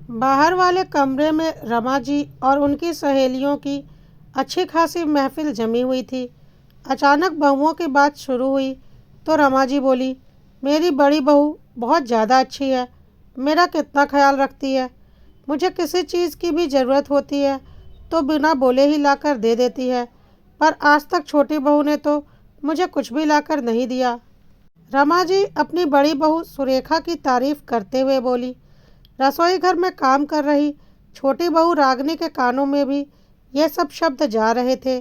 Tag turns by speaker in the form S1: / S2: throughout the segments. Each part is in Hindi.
S1: बाहर वाले कमरे में रमा जी और उनकी सहेलियों की अच्छी खासी महफिल जमी हुई थी। अचानक बहुओं की बात शुरू हुई तो रमा जी बोली, मेरी बड़ी बहू बहुत ज़्यादा अच्छी है, मेरा कितना ख्याल रखती है। मुझे किसी चीज़ की भी ज़रूरत होती है तो बिना बोले ही लाकर दे देती है, पर आज तक छोटी बहू ने तो मुझे कुछ भी लाकर नहीं दिया। रमा जी अपनी बड़ी बहू सुरेखा की तारीफ करते हुए बोली। रसोई घर में काम कर रही छोटी बहू रागनी के कानों में भी ये सब शब्द जा रहे थे।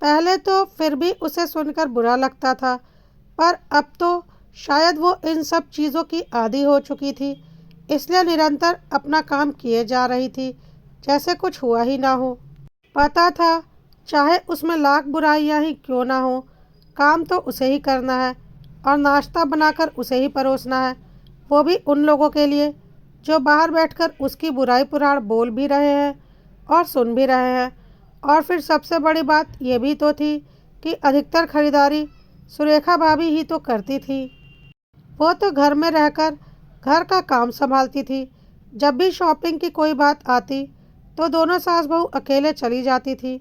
S1: पहले तो फिर भी उसे सुनकर बुरा लगता था, पर अब तो शायद वो इन सब चीज़ों की आदी हो चुकी थी, इसलिए निरंतर अपना काम किए जा रही थी जैसे कुछ हुआ ही ना हो। पता था चाहे उसमें लाख बुराइयां ही क्यों ना हो, काम तो उसे ही करना है और नाश्ता बनाकर उसे ही परोसना है, वो भी उन लोगों के लिए जो बाहर बैठकर उसकी बुराई पुराण बोल भी रहे हैं और सुन भी रहे हैं। और फिर सबसे बड़ी बात ये भी तो थी कि अधिकतर खरीदारी सुरेखा भाभी ही तो करती थी। वो तो घर में रहकर घर का काम संभालती थी। जब भी शॉपिंग की कोई बात आती तो दोनों सास बहू अकेले चली जाती थी,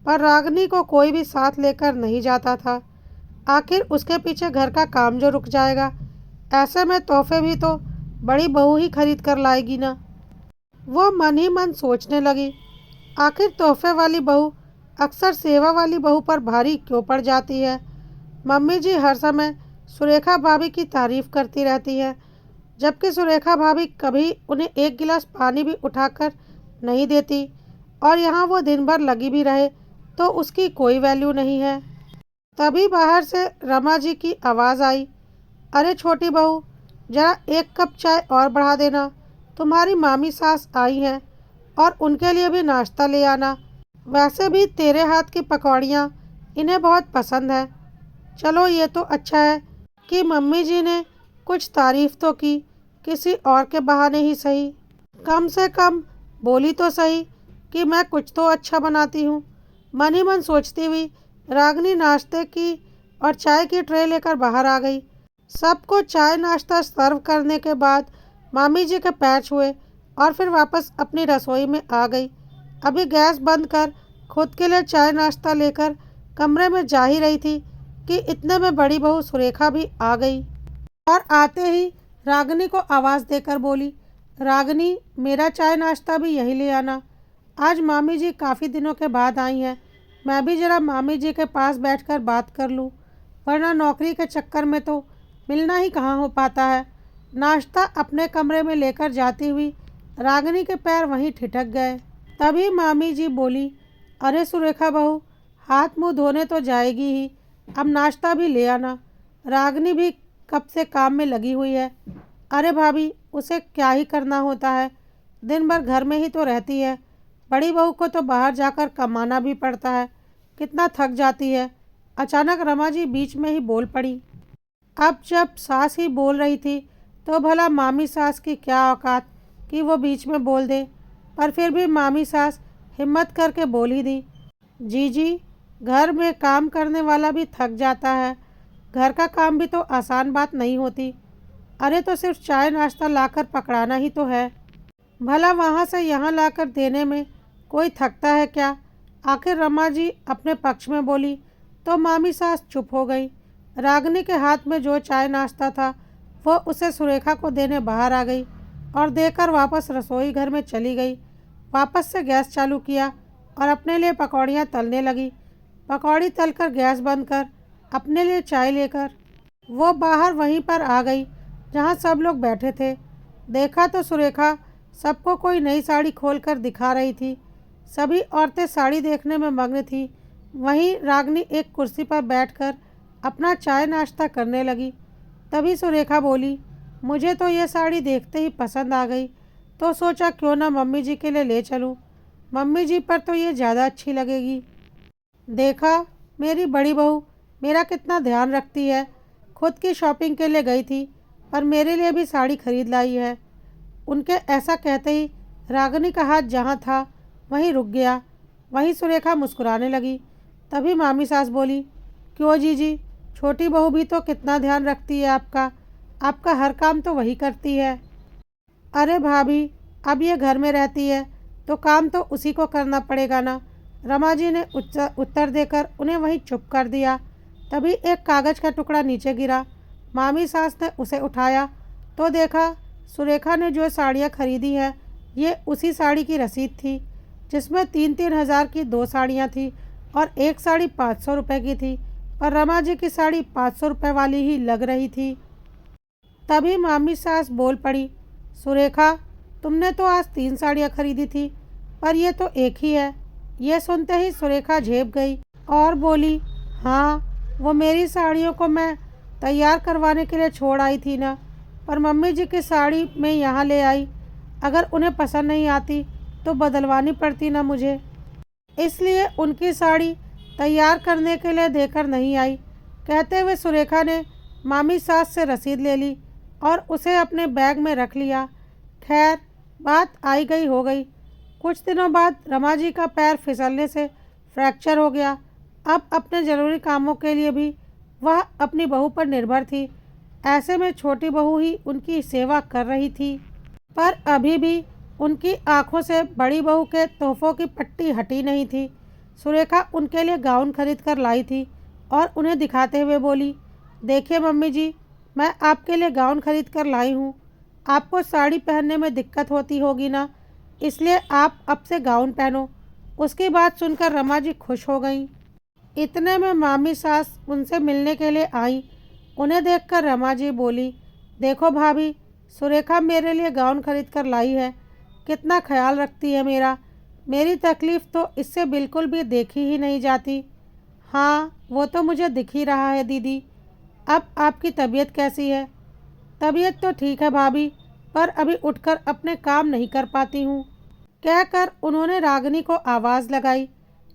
S1: पर रागनी को कोई भी साथ लेकर नहीं जाता था। आखिर उसके पीछे घर का काम जो रुक जाएगा, ऐसे में तोहफे भी तो बड़ी बहू ही खरीद कर लाएगी ना। वो मन ही मन सोचने लगी, आखिर तोहफे वाली बहू अक्सर सेवा वाली बहू पर भारी क्यों पड़ जाती है। मम्मी जी हर समय सुरेखा भाभी की तारीफ करती रहती है, जबकि सुरेखा भाभी कभी उन्हें एक गिलास पानी भी उठाकर नहीं देती, और यहाँ वो दिन भर लगी भी रहे तो उसकी कोई वैल्यू नहीं है। तभी बाहर से रमा जी की आवाज़ आई, अरे छोटी बहू, जरा एक कप चाय और बढ़ा देना, तुम्हारी मामी सास आई हैं और उनके लिए भी नाश्ता ले आना। वैसे भी तेरे हाथ की पकौड़ियाँ इन्हें बहुत पसंद है। चलो ये तो अच्छा है कि मम्मी जी ने कुछ तारीफ तो की, किसी और के बहाने ही सही। कम से कम बोली तो सही कि मैं कुछ तो अच्छा बनाती हूँ। मन ही मन सोचती हुई रागनी नाश्ते की और चाय की ट्रे लेकर बाहर आ गई। सबको चाय नाश्ता सर्व करने के बाद मामी जी के पैर छुए और फिर वापस अपनी रसोई में आ गई। अभी गैस बंद कर खुद के लिए चाय नाश्ता लेकर कमरे में जा ही रही थी कि इतने में बड़ी बहू सुरेखा भी आ गई और आते ही रागनी को आवाज़ देकर बोली, रागनी, मेरा चाय नाश्ता भी यही ले आना। आज मामी जी काफ़ी दिनों के बाद आई हैं, मैं भी ज़रा मामी जी के पास बैठकर बात कर लूँ, वरना नौकरी के चक्कर में तो मिलना ही कहाँ हो पाता है। नाश्ता अपने कमरे में लेकर जाती हुई रागनी के पैर वहीं ठिठक गए। तभी मामी जी बोली, अरे सुरेखा बहू, हाथ मुंह धोने तो जाएगी ही, अब नाश्ता भी ले आना। रागनी भी कब से काम में लगी हुई है। अरे भाभी, उसे क्या ही करना होता है, दिन भर घर में ही तो रहती है। बड़ी बहू को तो बाहर जाकर कमाना भी पड़ता है, कितना थक जाती है। अचानक रमा जी बीच में ही बोल पड़ी। अब जब सास ही बोल रही थी तो भला मामी सास की क्या औकात कि वो बीच में बोल दे, पर फिर भी मामी सास हिम्मत करके बोल ही दी, जी जी, घर में काम करने वाला भी थक जाता है, घर का काम भी तो आसान बात नहीं होती। अरे तो सिर्फ चाय नाश्ता लाकर पकड़ाना ही तो है, भला वहाँ से यहाँ लाकर देने में कोई थकता है क्या। आखिर रमा जी अपने पक्ष में बोली तो मामी सास चुप हो गई। रागनी के हाथ में जो चाय नाश्ता था वो उसे सुरेखा को देने बाहर आ गई और देकर वापस रसोई घर में चली गई। वापस से गैस चालू किया और अपने लिए पकौड़ियाँ तलने लगी। पकौड़ी तलकर गैस बंद कर अपने लिए चाय लेकर वो बाहर वहीं पर आ गई जहाँ सब लोग बैठे थे। देखा तो सुरेखा सबको कोई नई साड़ी खोलकर दिखा रही थी। सभी औरतें साड़ी देखने में मग्न थी। वहीं रागनी एक कुर्सी पर बैठकर अपना चाय नाश्ता करने लगी। तभी सुरेखा बोली, मुझे तो ये साड़ी देखते ही पसंद आ गई, तो सोचा क्यों ना मम्मी जी के लिए ले चलूं। मम्मी जी पर तो ये ज़्यादा अच्छी लगेगी। देखा, मेरी बड़ी बहू मेरा कितना ध्यान रखती है। खुद की शॉपिंग के लिए गई थी, पर मेरे लिए भी साड़ी खरीद लाई है। उनके ऐसा कहते ही रागनी का हाथ जहाँ था वहीं रुक गया। वहीं सुरेखा मुस्कुराने लगी। तभी मामी सास बोली, क्यों जीजी, छोटी बहू भी तो कितना ध्यान रखती है आपका, आपका हर काम तो वही करती है। अरे भाभी, अब ये घर में रहती है तो काम तो उसी को करना पड़ेगा ना। रमा जी ने उत्तर देकर उन्हें वहीं चुप कर दिया। तभी एक कागज़ का टुकड़ा नीचे गिरा। मामी सास ने उसे उठाया तो देखा सुरेखा ने जो साड़ियाँ खरीदी हैं ये उसी साड़ी की रसीद थी, जिसमें 3-3 हज़ार की 2 साड़ियाँ थी और एक साड़ी 500 रुपये की थी, पर रमा जी की साड़ी 500 रुपये वाली ही लग रही थी। तभी मामी सास बोल पड़ी, सुरेखा, तुमने तो आज 3 साड़ियाँ खरीदी थी, पर ये तो एक ही है। ये सुनते ही सुरेखा झेप गई और बोली, हाँ, वो मेरी साड़ियों को मैं तैयार करवाने के लिए छोड़ आई थी ना, पर मम्मी जी की साड़ी मैं यहाँ ले आई। अगर उन्हें पसंद नहीं आती तो बदलवानी पड़ती ना मुझे, इसलिए उनकी साड़ी तैयार करने के लिए देकर नहीं आई। कहते हुए सुरेखा ने मामी सास से रसीद ले ली और उसे अपने बैग में रख लिया। खैर, बात आई गई हो गई। कुछ दिनों बाद रमा जी का पैर फिसलने से फ्रैक्चर हो गया। अब अपने ज़रूरी कामों के लिए भी वह अपनी बहू पर निर्भर थी। ऐसे में छोटी बहू ही उनकी सेवा कर रही थी, पर अभी भी उनकी आंखों से बड़ी बहू के तोहफों की पट्टी हटी नहीं थी। सुरेखा उनके लिए गाउन खरीद कर लाई थी और उन्हें दिखाते हुए बोली, देखिए मम्मी जी, मैं आपके लिए गाउन खरीद कर लाई हूँ। आपको साड़ी पहनने में दिक्कत होती होगी ना, इसलिए आप अब से गाउन पहनो। उसकी बात सुनकर रमा जी खुश हो गईं। इतने में मामी सास उनसे मिलने के लिए आई। उन्हें देखकर रमा जी बोली, देखो भाभी, सुरेखा मेरे लिए गाउन खरीद कर लाई है। कितना ख्याल रखती है मेरा। मेरी तकलीफ़ तो इससे बिल्कुल भी देखी ही नहीं जाती। हाँ, वो तो मुझे दिख ही रहा है दीदी। अब आपकी तबीयत कैसी है? तबीयत तो ठीक है भाभी, पर अभी उठकर अपने काम नहीं कर पाती हूँ। कहकर उन्होंने रागिनी को आवाज़ लगाई,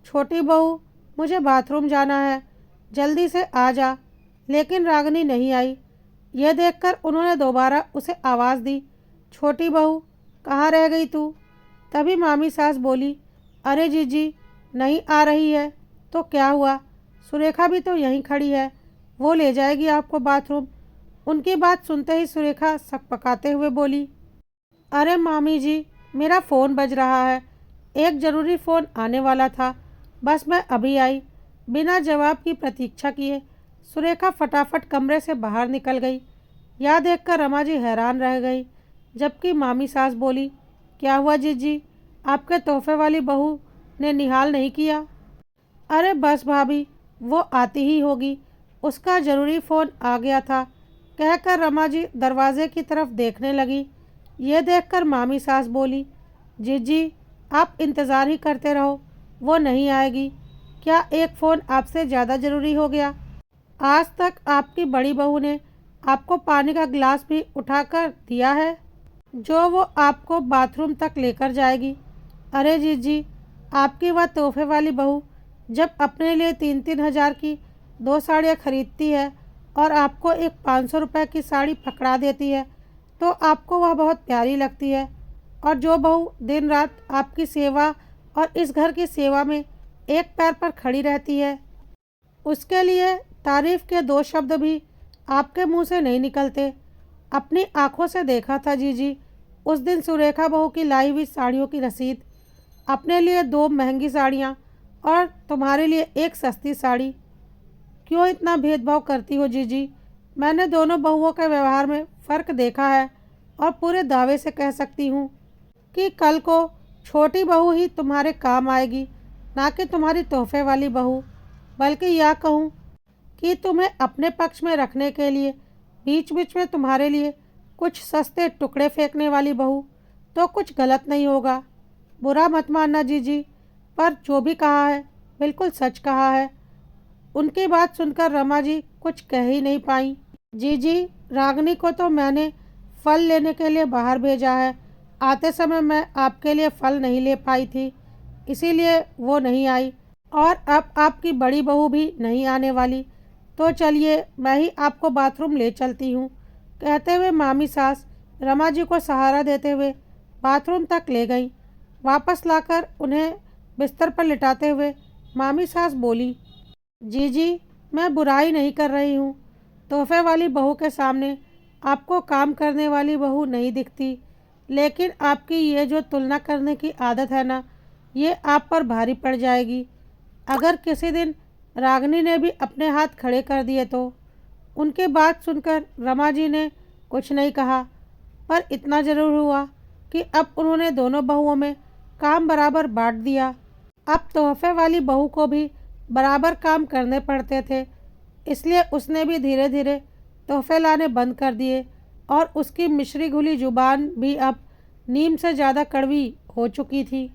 S1: छोटी बहू, मुझे बाथरूम जाना है, जल्दी से आ जा। लेकिन रागिनी नहीं आई। यह देखकर उन्होंने दोबारा उसे आवाज़ दी, छोटी बहू, कहाँ रह गई तू? तभी मामी सास बोली, अरे जीजी, नहीं आ रही है तो क्या हुआ? सुरेखा भी तो यहीं खड़ी है, वो ले जाएगी आपको बाथरूम। उनकी बात सुनते ही सुरेखा सकपकाते हुए बोली, अरे मामी जी, मेरा फ़ोन बज रहा है, एक ज़रूरी फ़ोन आने वाला था, बस मैं अभी आई। बिना जवाब की प्रतीक्षा किए सुरेखा फटाफट कमरे से बाहर निकल गई। यह देखकर रमा जी हैरान रह गई, जबकि मामी सास बोली, क्या हुआ जीजी, आपके तोहफे वाली बहू ने निहाल नहीं किया? अरे बस भाभी, वो आती ही होगी, उसका ज़रूरी फ़ोन आ गया था। कहकर रमा जी दरवाजे की तरफ देखने लगी। ये देखकर मामी सास बोली, जीजी, आप इंतज़ार ही करते रहो, वो नहीं आएगी। क्या एक फ़ोन आपसे ज़्यादा ज़रूरी हो गया? आज तक आपकी बड़ी बहू ने आपको पानी का गिलास भी उठाकर दिया है, जो वो आपको बाथरूम तक लेकर जाएगी। अरे जीजी, आपकी वह तोहफे वाली बहू जब अपने लिए 3-3 हज़ार की 2 साड़ियाँ खरीदती है और आपको एक 500 रुपये की साड़ी पकड़ा देती है, तो आपको वह बहुत प्यारी लगती है। और जो बहू दिन रात आपकी सेवा और इस घर की सेवा में एक पैर पर खड़ी रहती है, उसके लिए तारीफ़ के 2 शब्द भी आपके मुंह से नहीं निकलते। अपनी आंखों से देखा था जीजी, उस दिन सुरेखा बहू की लाई हुई साड़ियों की रसीद। अपने लिए 2 महंगी साड़ियाँ और तुम्हारे लिए एक सस्ती साड़ी। क्यों इतना भेदभाव करती हो जीजी? मैंने दोनों बहुओं के व्यवहार में फ़र्क देखा है और पूरे दावे से कह सकती हूँ कि कल को छोटी बहू ही तुम्हारे काम आएगी, ना कि तुम्हारी तोहफे वाली बहू। बल्कि यह कहूँ कि तुम्हें अपने पक्ष में रखने के लिए बीच बीच में तुम्हारे लिए कुछ सस्ते टुकड़े फेंकने वाली बहू तो कुछ गलत नहीं होगा। बुरा मत मानना जीजी, पर जो भी कहा है बिल्कुल सच कहा है। उनकी बात सुनकर रमा जी कुछ कह ही नहीं पाई। जीजी, रागिनी को तो मैंने फल लेने के लिए बाहर भेजा है। आते समय मैं आपके लिए फल नहीं ले पाई थी, इसीलिए वो नहीं आई, और अब आपकी बड़ी बहू भी नहीं आने वाली। तो चलिए, मैं ही आपको बाथरूम ले चलती हूँ। कहते हुए मामी सास रमा जी को सहारा देते हुए बाथरूम तक ले गई। वापस लाकर उन्हें बिस्तर पर लिटाते हुए मामी सास बोली, जीजी, मैं बुराई नहीं कर रही हूँ। तोहफे वाली बहू के सामने आपको काम करने वाली बहू नहीं दिखती, लेकिन आपकी ये जो तुलना करने की आदत है ना, ये आप पर भारी पड़ जाएगी। अगर किसी दिन रागिनी ने भी अपने हाथ खड़े कर दिए तो। उनकी बात सुनकर रमा जी ने कुछ नहीं कहा, पर इतना ज़रूर हुआ कि अब उन्होंने दोनों बहुओं में काम बराबर बांट दिया। अब तोहफे वाली बहू को भी बराबर काम करने पड़ते थे, इसलिए उसने भी धीरे धीरे तोहफे लाने बंद कर दिए और उसकी मिश्री घुली जुबान भी अब नीम से ज़्यादा कड़वी हो चुकी थी।